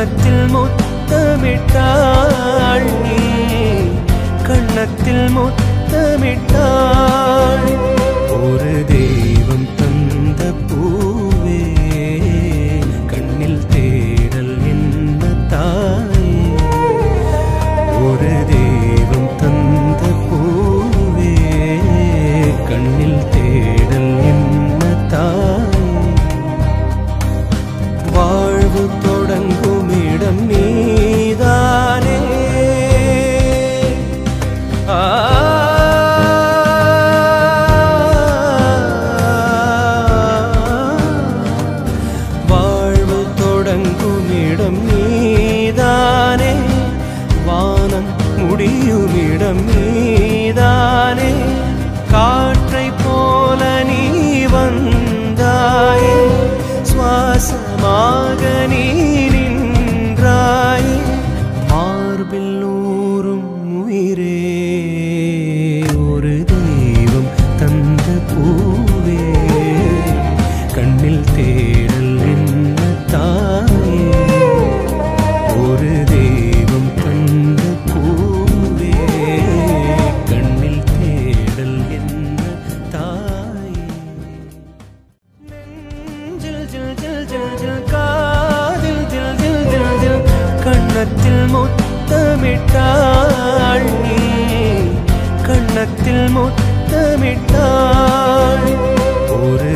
கண்ணத்தில் முத்தமிட்டாள் நீ கண்ணத்தில் முத்தமிட்டாள் ஒரு தெய்வம் தந்த பூவே கண்ணில் தேடல் என்ன தாயே ஒரு தெய்வம் தந்த பூவே கண்ணில் தேடல் என்ன தாயே வாழ்வு தொடங்கும் இடம் நீதானே வாழ்வு தொடங்கும் இடம் நீதானே வானம் முடியும் இடம் நீதானே காற்றை போல நீ வந்தாயே சுவாசமாக நீ நின்றாயே மார்பில் ஊறும் உயிரே ஒரு தெய்வம் தந்த பூவே கண்ணில் தேடல் என்ன தாயே ஒரு தெய்வம் தந்த பூவே கண்ணில் தேடல் என்ன தாயே நெஞ்சில் ஜில் ஜில் ஜில் ஜில் காதில் ஜில் ஜில் ஜில் ஜில் கண்ணத்தில் முத்தமிட்டாள் நீ கண்ணத்தில் முத்தமிட்டாள் ஒரு